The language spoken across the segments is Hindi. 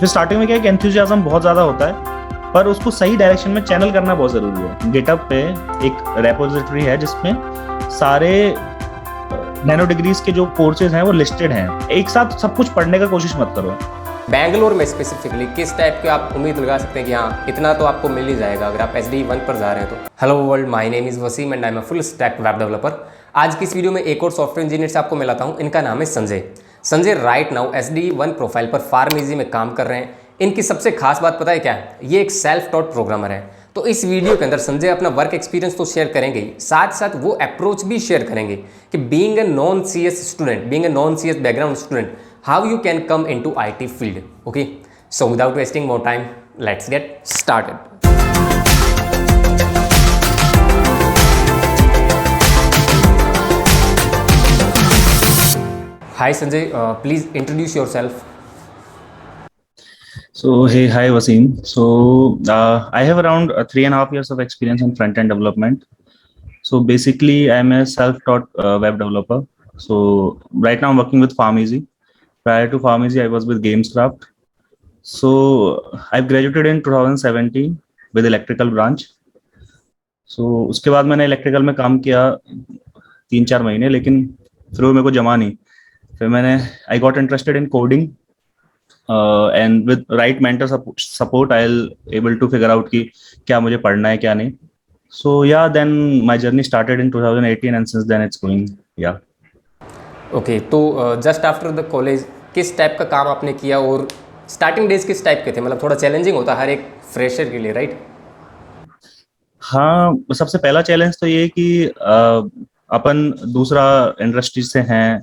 फिर स्टार्टिंग में क्या है कि एंथुसियाज्म बहुत ज़्यादा होता है, पर उसको सही डायरेक्शन में चैनल करना बहुत ज़रूरी है। गिटहब पे एक रेपोजिटरी है जिसमें सारे नैनो डिग्रीज के जो कोर्सेज हैं वो लिस्टेड हैं। एक साथ सब कुछ पढ़ने का कोशिश मत करो। बैंगलोर में स्पेसिफिकली किस टाइप के आप उम्मीद लगा सकते हैं कि हाँ इतना तो आपको मिल ही जाएगा अगर आप SD1 पर जा रहे हैं तो। Hello world, my name is Wasim and I am a full stack web developer. आज की इस वीडियो में एक और सॉफ्टवेयर इंजीनियर से आपको मिलाता हूँ। इनका नाम है Sanjay. Sanjay right now SD1 profile पर फार्मेसी में काम कर रहे हैं। इनकी सबसे खास बात पता है क्या है? ये एक सेल्फ टॉट प्रोग्रामर है। तो इस वीडियो के अंदर संजय अपना वर्क एक्सपीरियंस तो शेयर करेंगे ही, साथ साथ वो अप्रोच भी शेयर करेंगे कि being a non CS student, being a non CS background student, how you can come into IT field. Okay, so without wasting more time, let's get started. Hi Sanjay, please introduce yourself. So hey, hi Wasim. So I have around 3.5 years of experience in front-end development. So basically, I'm a self-taught web developer. So right now I'm working with Farmeasy. Prior to Farmeasy, I was with Gamescraft. So I've graduated in 2017 with electrical branch. So उसके बाद मैंने इलेक्ट्रिकल में काम किया 3-4 महीने, लेकिन फिर वो मेरे को जमा नहीं। फिर मैंने I got interested in coding and with right mentor support I will able to figure out कि क्या मुझे पढ़ना है क्या नहीं। So ya then my journey started in 2018 and since then it's going ya. Okay, तो जस्ट आफ्टर द कॉलेज किस टाइप का काम आपने किया और स्टार्टिंग डेज किस टाइप के थे? मतलब थोड़ा चैलेंजिंग होता है हर एक फ्रेशर के लिए, राइट? हाँ, सबसे पहला चैलेंज तो ये है कि अपन दूसरा इंडस्ट्री से हैं,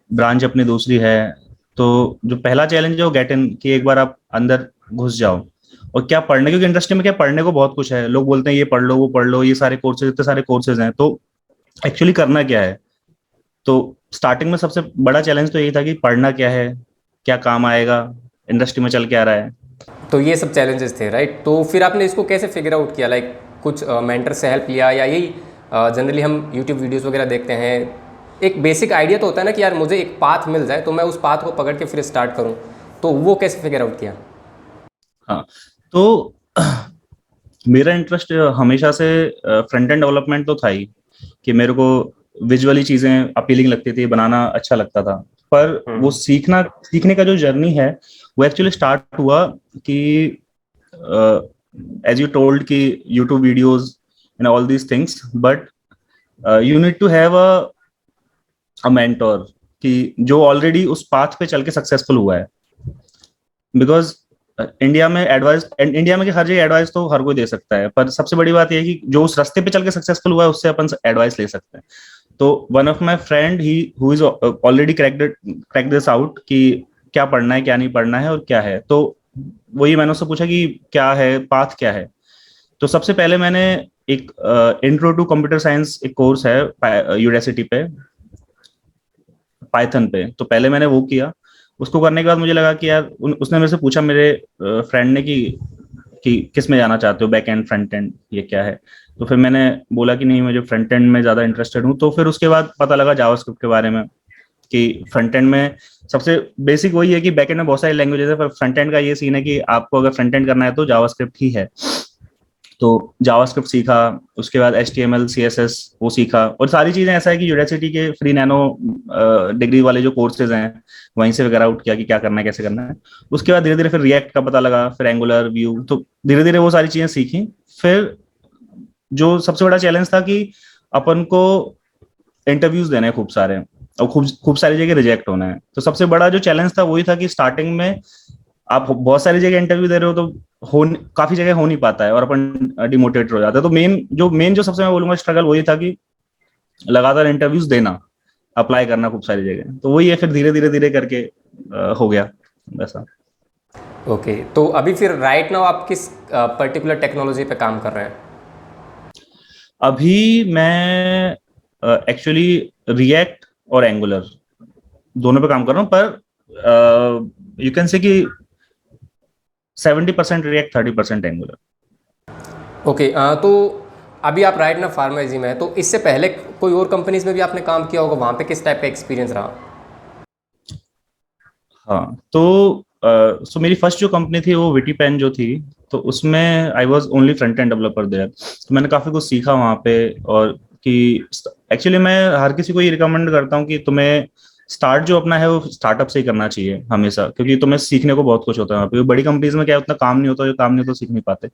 ब्रांच अपनी दूसरी है। तो जो पहला चैलेंज है वो गेट इन, कि एक बार आप अंदर घुस जाओ और क्या पढ़ने, क्योंकि इंडस्ट्री में क्या पढ़ने को बहुत कुछ है। लोग बोलते हैं ये पढ़ लो वो पढ़ लो, ये सारे कोर्सेज, इतने सारे कोर्सेज हैं, तो एक्चुअली करना क्या है। तो स्टार्टिंग में सबसे बड़ा चैलेंज तो यही था कि पढ़ना क्या है, क्या काम आएगा, इंडस्ट्री में चल के आ रहा है। तो ये सब चैलेंजेस थे, राइट? तो फिर आपने इसको कैसे फिगर आउट किया? लाइक कुछ मेंटर से हेल्प लिया या यही जनरली हम यूट्यूब वीडियोज़ वगैरह देखते हैं, एक बेसिक आइडिया तो होता है ना कि यार मुझे एक पाथ मिल जाए तो मैं उस पाथ को पकड़ के फिर स्टार्ट करूं, तो वो कैसे फिगर आउट किया? हाँ, तो मेरा इंटरेस्ट हमेशा से फ्रंट एंड डेवलपमेंट तो था ही, कि मेरे को विजुअली चीजें अपीलिंग लगती थी, बनाना अच्छा लगता था। पर वो सीखने का जो जर्नी है वो एक्चुअली स्टार्ट हुआ कि एज यू टोल्ड कि YouTube videos and all these things, but you need to have a mentor कि जो ऑलरेडी उस पाथ पे चल के सक्सेसफुल हुआ है। बिकॉज इंडिया में एडवाइस, इंडिया में कि हर जगह एडवाइस तो हर कोई दे सकता है, पर सबसे बड़ी बात यह है कि जो उस रास्ते पे चल के सक्सेसफुल हुआ है उससे अपन एडवाइस ले सकते हैं। तो one of my friend he who is already crack this out कि क्या पढ़ना है क्या नहीं पढ़ना है और क्या है। तो वही मैंने उससे पूछा कि क्या है पाथ क्या है। तो सबसे पहले मैंने एक इंट्रो टू कंप्यूटर साइंस एक कोर्स है यूडेसिटी पे, पाइथन पे, तो पहले मैंने वो किया। उसको करने के बाद मुझे लगा कि यार उसने मेरे से पूछा, मेरे फ्रेंड ने, कि किस में जाना चाहते हो, बैक एंड फ्रंट एंड ये क्या है। तो फिर मैंने बोला कि नहीं, मुझे फ्रंट एंड में ज्यादा इंटरेस्टेड हूँ। तो फिर उसके बाद पता लगा जावास्क्रिप्ट के बारे में, कि फ्रंट एंड में सबसे बेसिक वही है कि बैक एंड में बहुत सारी लैंग्वेजेस है, पर फ्रंट एंड का ये सीन है कि आपको अगर फ्रंट एंड करना है तो जावास्क्रिप्ट ही है। तो जावास्क्रिप्ट सीखा, उसके बाद HTML CSS वो सीखा, और सारी चीजें ऐसा है कि यूनिवर्सिटी के फ्री नैनो डिग्री वाले जो कोर्सेज हैं वहीं से फिगर आउट किया कि क्या करना है कैसे करना है। उसके बाद धीरे धीरे फिर रिएक्ट का पता लगा, फिर एंगुलर व्यू, तो धीरे धीरे वो सारी चीजें सीखी। फिर जो सबसे बड़ा चैलेंज था कि अपन को इंटरव्यूज देने हैं खूब सारे, और खूब खूब सारी जगह रिजेक्ट होना है। तो सबसे बड़ा जो चैलेंज था वही था कि स्टार्टिंग में आप बहुत सारी जगह इंटरव्यू दे रहे हो, तो काफी जगह हो नहीं पाता है और अपन डिमोटिवेट हो जाता है। तो मेन जो सबसे मैं बोलूंगा स्ट्रगल वही था कि लगातार इंटरव्यूज देना, अप्लाई करना खूब सारी जगह। तो वही है, फिर धीरे धीरे धीरे करके हो गया वैसा। ओके, तो अभी फिर राइट नाउ आप किस पर्टिकुलर टेक्नोलॉजी पे काम कर रहे हैं? अभी मैं एक्चुअली रिएक्ट और एंगुलर दोनों पे काम कर रहा हूँ, पर यू कैन से कि 70% रिएक्ट 30% एंगुलर। ओके, तो अभी आप राइट ना फार्मेसी में है, तो इससे पहले कोई और कंपनीज में भी आपने काम किया होगा, वहाँ पे किस टाइप का एक्सपीरियंस रहा? हाँ, तो सो मेरी फर्स्ट जो कंपनी थी वो विटी पेन जो थी, तो उसमें I was only front end developer there. तो मैंने काफी कुछ सीखा वहाँ पे। और कि एक्चुअली मैं हर किसी को ये रिकमेंड करता हूँ कि तुम्हें स्टार्ट जो अपना है वो स्टार्टअप से ही करना चाहिए हमेशा, क्योंकि तुम्हें सीखने को बहुत कुछ होता है वहाँ पे। बड़ी कंपनीज में क्या है, उतना काम नहीं होता, जो काम नहीं होता सीख नहीं पाते,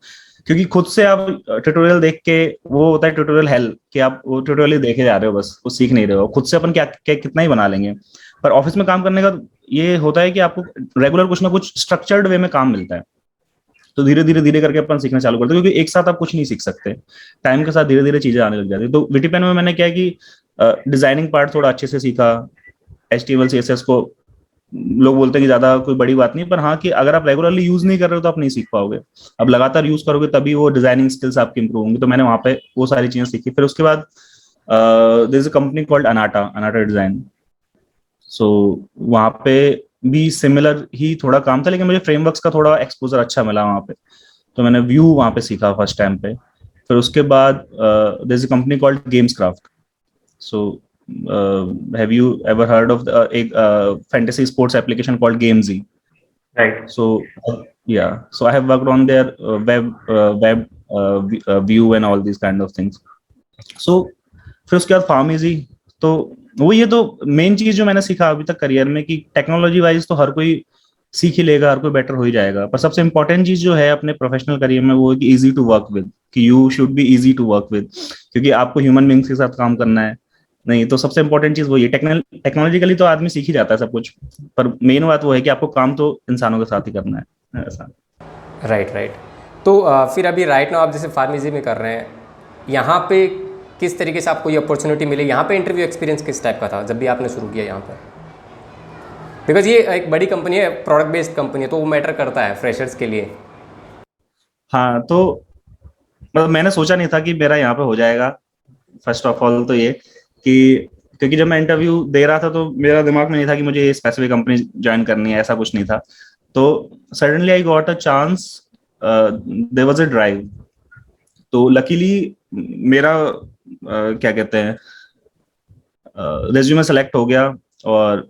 क्योंकि खुद से आप ट्यूटोरियल देख के, वो होता है ट्यूटोरियल हेल, कि आप वो ट्यूटोरियल ही देखे जा रहे हो, बस वो सीख नहीं रहे हो। खुद से अपन क्या कितना ही बना लेंगे। पर ऑफिस में काम करने का ये होता है कि आपको रेगुलर कुछ ना कुछ स्ट्रक्चर्ड वे में काम मिलता है। तो धीरे धीरे धीरे करके अपन सीखना चालू करते हैं, क्योंकि एक साथ आप कुछ नहीं सीख सकते। टाइम के साथ धीरे धीरे चीजें आने लग जाती है। तो विटीपेन में मैंने क्या है कि डिजाइनिंग पार्ट थोड़ा अच्छे से सीखा। HTML CSS को लोग बोलते हैं कि ज्यादा कोई बड़ी बात नहीं, पर हाँ कि अगर आप रेगुलरली यूज नहीं कर रहे हो तो आप नहीं सीख पाओगे। अब लगातार यूज करोगे तभी वो डिजाइनिंग स्किल्स आपकी इंप्रूव होंगी। तो मैंने वहां पे वो सारी चीजें सीखी। फिर उसके बाद there is a company called Anata, Anata design. So वहां पे भी सिमिलर ही थोड़ा काम था, लेकिन मुझे फ्रेमवर्क्स का थोड़ा एक्सपोजर अच्छा मिला वहां पे। तो मैंने व्यू वहां पे सीखा फर्स्ट टाइम पे। फिर उसके बाद there is a company called games craft. So have you ever heard of a fantasy sports application called Gamesy? Right. So yeah, so I have worked on their web view and all these kind of things. So फिर उसके बाद फार्मेसी। तो वो ये तो मेन चीज जो मैंने सीखा अभी तक करियर में, कि टेक्नोलॉजी वाइज तो हर कोई सीख ही लेगा, हर कोई बेटर हो ही जाएगा। पर सबसे इंपॉर्टेंट चीज जो है अपने प्रोफेशनल करियर में वो है कि इजी टू वर्क विद, कि you should be easy to work with, क्योंकि आपको ह्यूमन बींग्स के साथ काम करना है। नहीं तो सबसे इंपॉर्टेंट चीज वही है। टेक्नोलॉजिकली तो आदमी सीख ही जाता है सब कुछ, पर मेन बात वो है कि आपको काम तो इंसानों के साथ ही करना है, ऐसा। Right right. तो फिर अभी राइट नाउ आप जैसे फार्मेसी में कर रहे हैं, यहाँ पे किस तरीके से आपको ये अपॉर्चुनिटी मिली? यहाँ पे इंटरव्यू एक्सपीरियंस किस टाइप का था जब भी आपने शुरू किया यहाँ पर? बिकॉज ये एक बड़ी कंपनी है, प्रोडक्ट बेस्ड कंपनी है, तो वो मैटर करता है फ्रेशर्स के लिए। हाँ, तो मतलब मैंने सोचा नहीं था कि मेरा यहाँ पे हो जाएगा। फर्स्ट ऑफ ऑल तो ये कि क्योंकि जब मैं इंटरव्यू दे रहा था तो मेरा दिमाग में नहीं था कि मुझे ये स्पेसिफिक कंपनी ज्वाइन करनी है, ऐसा कुछ नहीं था। तो suddenly I got a chance, there was a drive. तो लकीली मेरा क्या कहते हैं, रेज्यूमे सेलेक्ट हो गया। और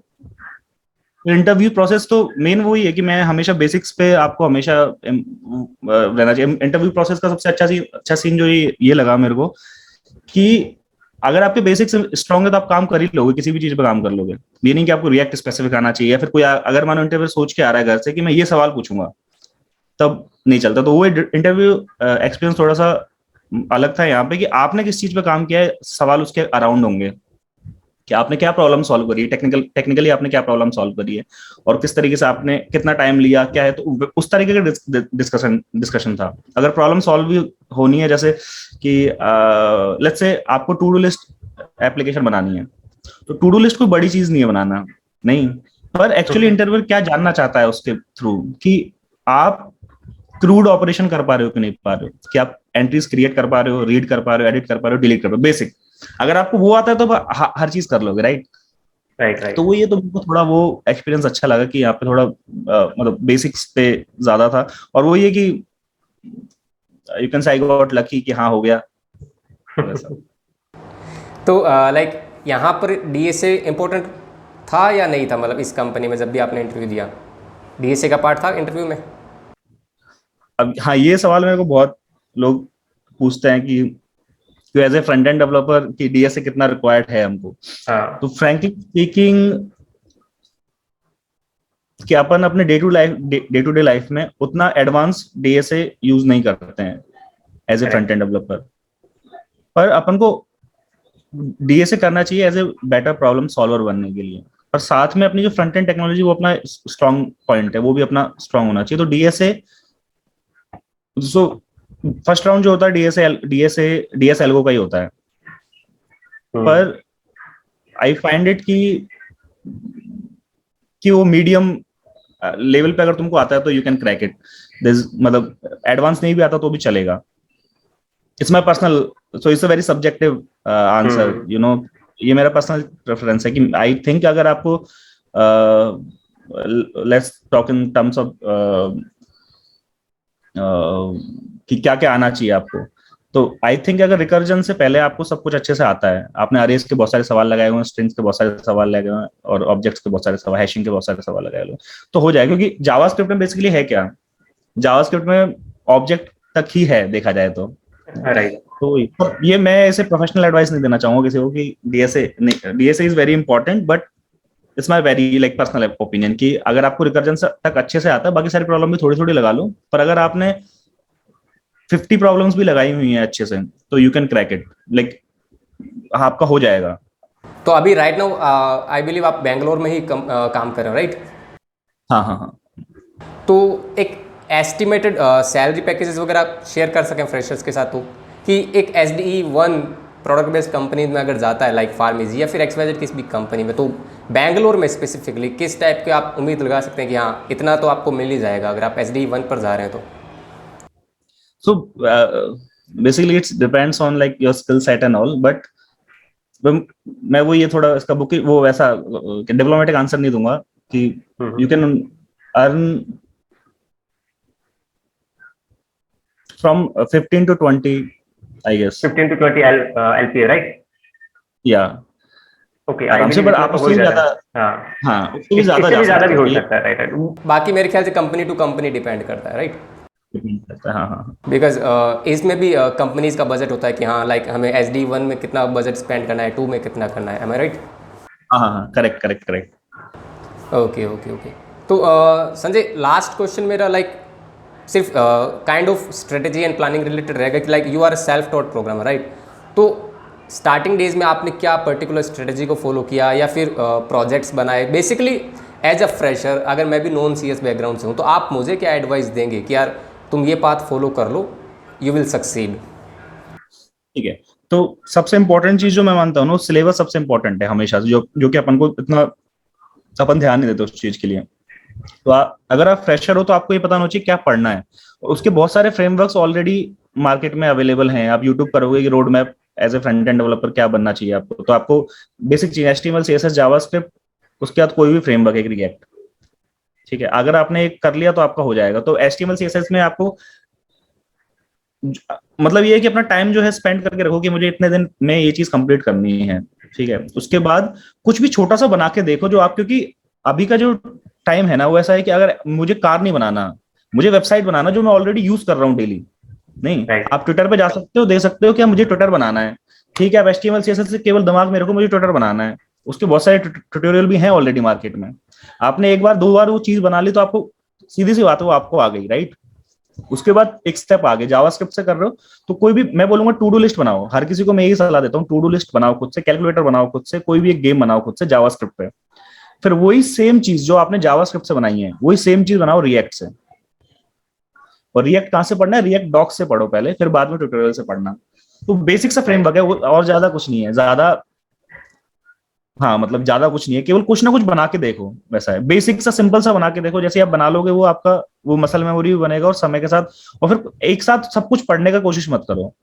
इंटरव्यू प्रोसेस तो मेन वही है कि मैं हमेशा बेसिक्स पे आपको हमेशा रहना चाहिए। इंटरव्यू प्रोसेस का सबसे अच्छा सीन जो ये लगा मेरे को, कि अगर आपके बेसिक्स स्ट्रांग है तो आप काम कर ही लोगे, किसी भी चीज पे काम कर लोगे। ये नहीं कि आपको रिएक्ट स्पेसिफिक आना चाहिए, या फिर कोई अगर मानो इंटरव्यू सोच के आ रहा है घर से कि मैं ये सवाल पूछूंगा, तब नहीं चलता। तो वो इंटरव्यू एक्सपीरियंस थोड़ा सा अलग था यहाँ पे, कि आपने किस चीज पे काम किया है, सवाल उसके अराउंड होंगे कि आपने क्या प्रॉब्लम सॉल्व करी है, टेक्निकली आपने क्या प्रॉब्लम सॉल्व करी है, और किस तरीके से आपने कितना टाइम लिया, क्या है। तो उस तरीके का डिस्कशन था। अगर प्रॉब्लम सॉल्व भी होनी है, जैसे कि लेट्स से आपको टू डू लिस्ट एप्लीकेशन बनानी है, तो टू डू लिस्ट कोई बड़ी चीज नहीं है बनाना, नहीं। पर एक्चुअली इंटरव्यू क्या जानना चाहता है उसके थ्रू, कि आप क्रूड ऑपरेशन कर पा रहे हो कि नहीं पा रहे हो, कि आप एंट्रीज क्रिएट कर पा रहे हो, रीड कर पा रहे हो, एडिट कर पा रहे हो, डिलीट कर पा रहे हो, बेसिक। अगर आपको वो आता है तो हर चीज कर लोगे, राइट। Right right. तो वो ये तो मुझको थोड़ा वो एक्सपीरियंस अच्छा लगा कि यहाँ पे थोड़ा मतलब बेसिक्स पे ज्यादा था। और वो ये कि you can say I got lucky कि हाँ हो गया वैसा। तो लाइक यहाँ पर डीएसए इम्पोर्टेंट था या नहीं था? मतलब इस कंपनी में जब भी आपने इंटरव्यू दिया, डीएसए का पार्ट था इंटरव्यू में? अब हाँ, ये सवाल मेरे को बहुत लोग पूछते हैं कि as a front end developer कि डीएसए कितना रिक्वायर्ड है हमको। हाँ। तो फ्रैंकली स्पीकिंग, कि अपन अपने डे टू डे लाइफ में उतना एडवांस डीएसए यूज नहीं करते हैं as a front correct. And developer. पर अपन को डीएसए करना चाहिए as a better problem solver बनने के लिए। और साथ में अपनी जो फ्रंट एंड टेक्नोलॉजी वो अपना स्ट्रॉन्ग पॉइंट है, वो भी अपना स्ट्रॉन्ग होना चाहिए। तो डीएसए, सो फर्स्ट राउंड जो होता है डीएसएलओ का ही होता है। पर आई फाइंड इट कि वो मीडियम लेवल पे अगर तुमको आता है तो यू कैन क्रैक इट। मतलब एडवांस नहीं भी आता तो भी चलेगा। It's my personal, so it's a very subjective answer, you know. ये मेरा पर्सनल प्रेफरेंस है कि आई थिंक अगर आपको let's talk in terms of कि क्या क्या आना चाहिए आपको। तो आई थिंक अगर रिकर्जन से पहले आपको सब कुछ अच्छे से आता है, आपने अरेज के बहुत सारे सवाल लगाए हुए हैं, स्ट्रिंग्स के बहुत सारे सवाल लगाए हुए हैं, और ऑब्जेक्ट्स के बहुत सारे सवाल, हैशिंग के बहुत सारे सवाल लगाए हुए हैं, तो हो जाएगा। क्योंकि जावास्क्रिप्ट में बेसिकली है क्या, जावास्क्रिप्ट में ऑब्जेक्ट तक ही है देखा जाए तो। राइट। तो ये मैं ऐसे प्रोफेशनल एडवाइस नहीं देना चाहूंगा किसी को कि DSA is very important, but it's my very like personal opinion कि अगर आपको रिकर्जन तक अच्छे से आता है, बाकी सारी प्रॉब्लम भी थोड़ी थोड़ी लगा लो, पर अगर आपने 50 प्रॉब्लम्स भी लगाई हुई हैं अच्छे से, तो you can crack it, like आपका हो जाएगा। तो अभी राइट नाउ आई बिलीव आप बेंगलोर में ही काम कर रहे हो, राइट? हाँ हाँ हाँ। तो एक एस्टिमेटेड सैलरी पैकेजेस वगैरह आप शेयर कर सकें फ्रेशर्स के साथ, तो कि एक SDE1 प्रोडक्ट बेस्ड कंपनी में अगर जाता है लाइक फार्मेसी या फिर XYZ किसी भी कंपनी में, तो बेंगलोर में स्पेसिफिकली किस टाइप के आप उम्मीद लगा सकते हैं कि हाँ इतना तो आपको मिल ही जाएगा अगर आप SDE1 पर जा रहे हैं तो? So basically it depends on like your skill set and all, but मैं वो ये थोड़ा इसका बुक वो वैसा डिप्लोमेटिक आंसर नहीं दूंगा कि you can earn from 15 to 20 I guess 15 to 20 LPA, right? या ओके, आराम से, पर आप उससे भी ज्यादा, हाँ उससे भी ज्यादा जा भी हो सकते सकता है, राइट? बाकी मेरे ख्याल से कंपनी टू कंपनी डिपेंड करता है, राइट? हैं। हाँ हाँ बिकॉज इसमें भी कंपनीज का बजट होता है कि हाँ लाइक हमें SD1 में कितना बजट स्पेंड करना है, 2 में कितना करना है, एम आई राइट? हाँ हाँ, correct correct correct. Okay okay okay. तो संजय, लास्ट क्वेश्चन मेरा लाइक सिर्फ kind of strategy and planning related रहेगा कि like you are self taught programmer, right? तो स्टार्टिंग डेज में आपने क्या पर्टिकुलर स्ट्रेटेजी को फॉलो किया या फिर प्रोजेक्ट्स बनाए? बेसिकली एज अ फ्रेशर, अगर मैं भी नॉन CS बैकग्राउंड से हूँ, तो आप मुझे क्या एडवाइस देंगे कि यार तुम ये पाथ फॉलो कर लो, यू विल सक्सीड? ठीक है, तो सबसे इंपॉर्टेंट चीज जो मैं मानता हूँ ना, सिलेबस सबसे इंपॉर्टेंट है हमेशा से, जो कि अपन को इतना अपन ध्यान नहीं देते उस चीज के लिए। तो अगर आप फ्रेशर हो तो आपको ये पता होना चाहिए क्या पढ़ना है। उसके बहुत सारे फ्रेमवर्क्स ऑलरेडी मार्केट में अवेलेबल हैं। आप यूट्यूब करोगे कि road map as a front end developer क्या बनना चाहिए आपको, तो आपको बेसिक चीज HTML CSS जावास्क्रिप्ट, उसके बाद कोई भी फ्रेमवर्क, एक रिएक्ट, ठीक है, अगर आपने एक कर लिया तो आपका हो जाएगा। तो HTML CSS में आपको मतलब ये है कि अपना टाइम जो है स्पेंड करके रखो कि मुझे इतने दिन में ये चीज कंप्लीट करनी है, ठीक है। उसके बाद कुछ भी छोटा सा बना के देखो जो आप, क्योंकि अभी का जो टाइम है ना वो ऐसा है कि अगर मुझे कार नहीं बनाना, मुझे वेबसाइट बनाना जो मैं ऑलरेडी यूज कर रहा हूँ डेली, नहीं आप ट्विटर पे जा सकते हो, दे सकते हो कि मुझे ट्विटर बनाना है, ठीक है। आप HTML CSS से केवल दिमाग में रखो मुझे ट्विटर बनाना है, उसके बहुत सारे ट्यूटोरियल भी हैं ऑलरेडी मार्केट में। आपने एक बार दो बार वो चीज बना ली तो आपको सीधी सी बात है वो आपको आ गई, राइट। उसके बाद एक स्टेप आगे जावास्क्रिप्ट से कर रहे हो तो कोई भी, मैं बोलूंगा टू डू लिस्ट बनाओ। हर किसी को मैं यही सलाह देता हूँ, टू डू लिस्ट बनाओ खुद से, कैलकुलेटर बनाओ खुद से, कोई भी एक गेम बनाओ खुद से जावास्क्रिप्ट पे। फिर वही सेम चीज जो आपने जावास्क्रिप्ट से बनाई है वही सेम चीज बनाओ रिएक्ट से। और रिएक्ट कहां से पढ़ना है, रिएक्ट डॉक्स से पढ़ो पहले, फिर बाद में ट्यूटोरियल से पढ़ना। तो बेसिक सा फ्रेमवर्क है वो, और ज्यादा कुछ नहीं है, ज्यादा हाँ मतलब ज्यादा कुछ नहीं है, केवल कुछ ना कुछ बना के देखो। वैसा है, बेसिक सा सिंपल सा बना के देखो, जैसे आप बना लोगे वो आपका वो मसल मेमोरी भी बनेगा और समय के साथ। और फिर एक साथ सब कुछ पढ़ने का कोशिश मत करो।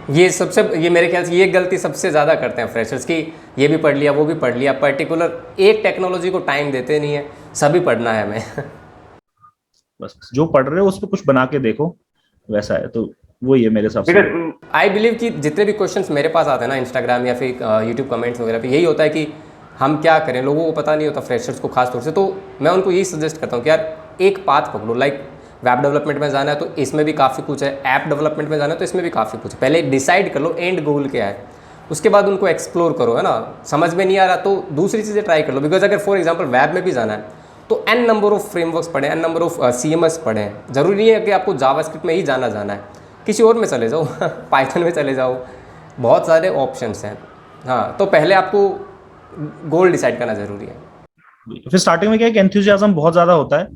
ये मेरे ख्याल से ये गलती सबसे ज़्यादा करते हैं फ्रेशर्स की, ये भी पढ़ लिया वो भी पढ़ लिया, पर्टिकुलर एक टेक्नोलॉजी को टाइम देते नहीं है, सभी पढ़ना है हमें। बस जो पढ़ रहे हो उस पर कुछ बना के देखो, वैसा है। तो वो ये मेरे हिसाब से आई बिलीव कि जितने भी क्वेश्चंस मेरे पास आते हैं ना इंस्टाग्राम या फिर यूट्यूब कमेंट्स वगैरह पे, यही होता है कि हम क्या करें, लोगों को पता नहीं होता, फ्रेशर्स को खास तौर से। तो मैं उनको यही सजेस्ट करता हूँ कि यार एक पाथ पकड़ो, लाइक वेब डेवलपमेंट में जाना है तो इसमें भी काफ़ी कुछ है, ऐप डेवलपमेंट में जाना है तो इसमें भी काफ़ी कुछ है। पहले डिसाइड कर लो एंड गोल क्या है, उसके बाद उनको एक्सप्लोर करो, है ना। समझ में नहीं आ रहा तो दूसरी चीज़ें ट्राई कर लो। बिकॉज अगर फॉर एग्जाम्पल वेब में भी जाना है तो n नंबर ऑफ फ्रेमवर्क्स पढ़ें, n नंबर ऑफ CMS पढ़ें। ज़रूरी नहीं है कि आपको जावास्क्रिप्ट में ही जाना है, किसी और में चले जाओ पाइथन में चले जाओ, बहुत सारे ऑप्शंस हैं। हाँ, तो पहले आपको गोल डिसाइड करना ज़रूरी है। फिर स्टार्टिंग में क्या है कि एंथुसियाज्म बहुत ज्यादा होता है,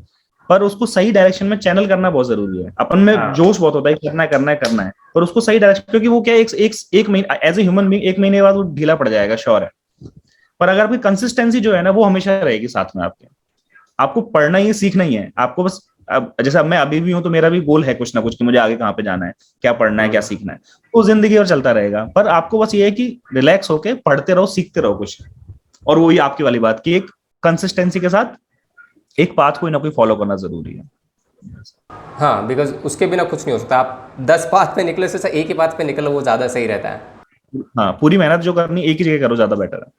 पर उसको सही डायरेक्शन में चैनल करना बहुत जरूरी है। अपन में जोश बहुत होता है, करना है करना है करना है, पर उसको सही डायरेक्शन, क्योंकि वो क्या एक महीने एज ए ह्यूमन बीइंग, एक महीने बाद वो ढीला पड़ जाएगा, श्योर है। पर अगर आपकी कंसिस्टेंसी जो है ना वो हमेशा रहेगी साथ में आपके। आपको पढ़ना ही सीखना ही है आपको बस। अब जैसे अब मैं अभी भी हूं तो मेरा भी गोल है कुछ ना कुछ कि मुझे आगे कहाँ पे जाना है, क्या पढ़ना है, क्या सीखना है, तो जिंदगी और चलता रहेगा। पर आपको बस ये है कि रिलैक्स होके पढ़ते रहो, सीखते रहो कुछ। और वही आपकी वाली बात कि एक कंसिस्टेंसी के साथ एक पाथ कोई ना कोई फॉलो करना जरूरी है। हाँ, बिकॉज उसके बिना कुछ नहीं हो सकता। आप 10 पाथ पे निकले से एक ही पाथ पे निकलो, वो ज़्यादा सही रहता है। हाँ, पूरी मेहनत जो करनी एक ही जगह करो, ज्यादा बेटर है।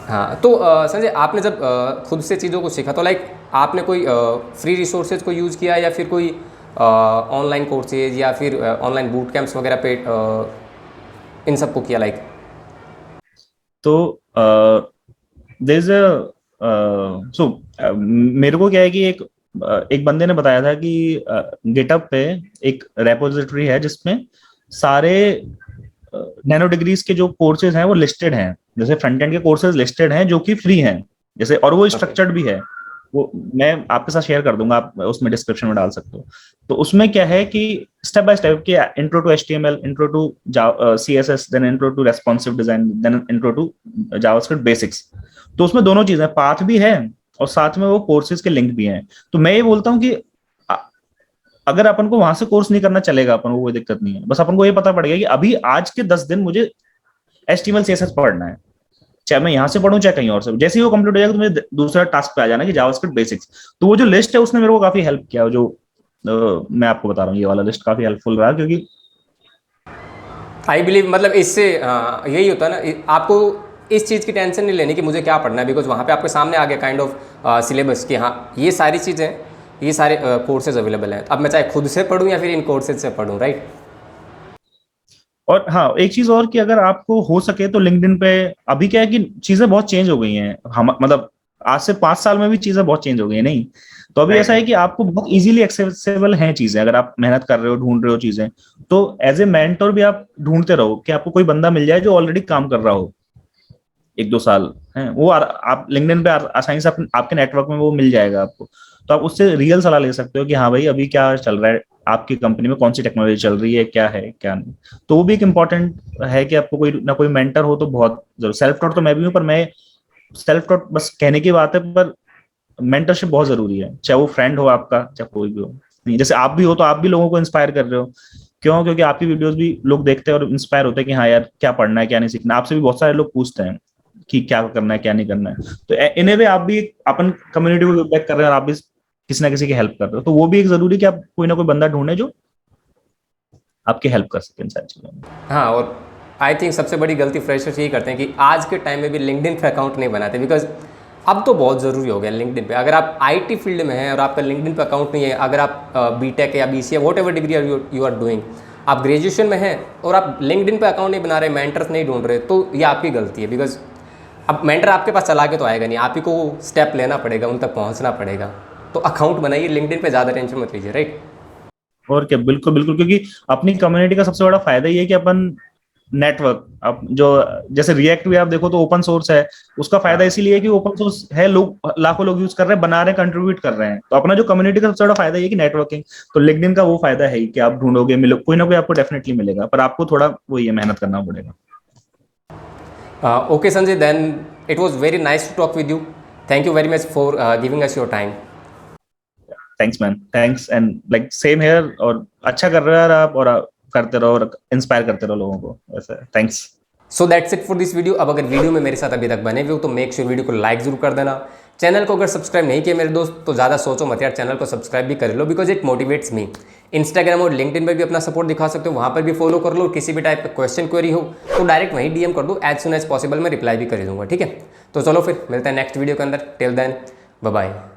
हाँ, तो संजय, आपने जब खुद से चीज़ों को सीखा तो लाइक आपने कोई फ्री रिसोर्सेज को यूज़ किया या फिर कोई ऑनलाइन कोर्सेज या फिर ऑनलाइन बूट कैंप्स वगैरह पे इन सबको किया लाइक? तो देयर इज सो मेरे को क्या है कि एक बंदे ने बताया था कि गिटअप पे एक रेपोजिटरी है जिसमें सारे नैनो डिग्रीज के जो कोर्सेज हैं वो लिस्टेड हैं। जैसे फ्रंट एंड के कोर्सेज लिस्टेड हैं जो कि फ्री हैं, जैसे, और वो ओके। स्ट्रक्चर्ड भी है। वो मैं आपके साथ शेयर कर दूंगा, आप उसमें डिस्क्रिप्शन में डाल सकते हो। तो उसमें क्या है कि स्टेप बाय स्टेप की intro to HTML, intro to CSS, then intro to responsive design, then intro to JavaScript basics. तो उसमें दोनों चीजें, पाथ भी है और साथ में वो कोर्सेज के लिंक भी हैं। तो मैं ये बोलता हूँ कि अगर अपन को वहां से कोर्स नहीं करना चलेगा, अपन को कोई दिक्कत नहीं है। बस अपन को ये पता पड़ गया कि अभी आज के 10 दिन मुझे एचटीएमएल सीएसएस पढ़ना है, चाहे मैं यहां से पढ़ूं चाहे कहीं और से। जैसे ही वो कंप्लीट हो जाएगा तो मुझे दूसरा टास्क पे आ जाना कि जावास्क्रिप्ट बेसिक्स। तो वो जो लिस्ट है उसने मेरे को काफी हेल्प किया। जो मैं आपको बता रहा हूँ, ये वाला लिस्ट काफी हेल्पफुल रहा, क्योंकि आई बिलीव मतलब इससे यही होता है ना, आपको इस चीज़ की टेंशन नहीं लेनी कि मुझे क्या पढ़ना है, बिकॉज वहाँ पे आपके सामने आ गया काइंड ऑफ सिलेबस कि हाँ ये सारी चीज़ें, ये सारे कोर्सेज अवेलेबल हैं। अब मैं चाहे खुद से पढ़ूँ या फिर इन कोर्सेज से पढ़ूँ, राइट? और हाँ, एक चीज और कि अगर आपको हो सके तो लिंक्डइन पे, अभी क्या है कि चीजें बहुत चेंज हो गई हैं। हम मतलब आज से 5 साल में भी चीजें बहुत चेंज हो गई है, नहीं? तो अभी राइट ऐसा है राइट। कि आपको बहुत इजीली एक्सेसिबल हैं चीजें, अगर आप मेहनत कर रहे हो, ढूंढ रहे हो चीजें। तो एज ए मेंटर भी आप ढूंढते रहो कि आपको कोई बंदा मिल जाए जो ऑलरेडी काम कर रहा हो 1-2 साल है, वो आप लिंक्डइन पे आसानी से आपके नेटवर्क में वो मिल जाएगा आपको। तो आप उससे रियल सलाह ले सकते हो कि हाँ भाई अभी क्या चल रहा है, आपकी कंपनी में कौन सी टेक्नोलॉजी चल रही है क्या नहीं। तो वो भी एक इम्पॉर्टेंट है कि आपको कोई ना कोई मेंटर हो तो बहुत जरूर। सेल्फ टॉट तो मैं भी हूँ, पर मैं सेल्फ टॉट बस कहने की बात है, पर मेंटरशिप बहुत जरूरी है, चाहे वो फ्रेंड हो आपका, चाहे कोई भी हो। नहीं, जैसे आप भी हो तो आप भी लोगों को इंस्पायर कर रहे हो। क्यों? क्योंकि आपकी वीडियोस भी लोग देखते हैं और इंस्पायर होते हैं कि हाँ यार क्या पढ़ना है क्या नहीं सीखना। आपसे भी बहुत सारे लोग पूछते हैं कि क्या करना है क्या नहीं करना है। तो इन ए वे आप भी अपन कम्युनिटी को बैक कर रहे हैं और आप भी किसी ना किसी की हेल्प कर रहे हो। तो वो भी एक जरूरी कि आप कोई ना कोई बंदा ढूंढे जो आपकी हेल्प कर सके इन सारी चीजों में। हाँ, और आई थिंक सबसे बड़ी गलती फ्रेशर्स यही करते हैं कि आज के टाइम में भी लिंक्डइन पे अकाउंट नहीं बनाते, बिकॉज अब तो बहुत ज़रूरी हो गया लिंक्डइन पे। अगर आप आईटी फील्ड में हैं और आपका लिंक्डइन पे अकाउंट नहीं है, अगर आप बीटेक या BCA whatever degree you are doing, आप ग्रेजुएशन में हैं और आप लिंक्डइन पे अकाउंट नहीं बना रहे, मेंटर्स नहीं ढूंढ रहे, तो ये आपकी गलती है। बिकॉज अब मेंटर आपके पास चला के तो आएगा नहीं, आप ही को स्टेप लेना पड़ेगा, उन तक पहुँचना पड़ेगा। तो अकाउंट बनाइए लिंक्डइन पे, ज़्यादा टेंशन मत लीजिए, राइट? और क्या, बिल्कुल बिल्कुल, क्योंकि अपनी कम्युनिटी का सबसे बड़ा फायदा ये है कि अपन नेटवर्क, अब जो जैसे रिएक्ट भी आप देखो तो ओपन सोर्स है। उसका फायदा हाँ इसीलिए कि ओपन सोर्स है, लोग लाखों लोग यूज कर रहे हैं, बना रहे हैं, कंट्रीब्यूट कर रहे हैं। तो अपना जो कम्युनिटी का सबसे बड़ा फायदा ये है कि नेटवर्किंग। तो लिंक्डइन का वो फायदा है ही कि आप ढूंढोगे, मिलो, कोई ना कोई आपको डेफिनेटली मिलेगा, पर आपको थोड़ा वो ये मेहनत करना पड़ेगा। Okay Sanjay, then it was very nice to talk with you. Thank you very much for giving us your time. Thanks man, thanks and like same here. और अच्छा कर रहे हो यार आप, और करते रहो और इंस्पायर करते रहो लोगों को, ऐसा। Thanks. So that's it for this video. अब अगर वीडियो में मेरे साथ अभी तक बने हुए हो तो मेक श्योर वीडियो को लाइक जरूर कर देना। चैनल को अगर सब्सक्राइब नहीं किया मेरे दोस्त तो ज़्यादा सोचो मत यार, चैनल को सब्सक्राइब भी कर लो, because it motivates me. Instagram और लिंक्डइन पर भी अपना सपोर्ट दिखा सकते हो, वहाँ पर भी फॉलो कर लो। किसी भी टाइप का क्वेश्चन क्वेरी हो तो डायरेक्ट वहीं डीएम कर दो, एज सुन एज पॉसिबल मैं रिप्लाई भी कर दूंगा, ठीक है? तो चलो फिर मिलते हैं नेक्स्ट वीडियो के अंदर। Till then bye bye.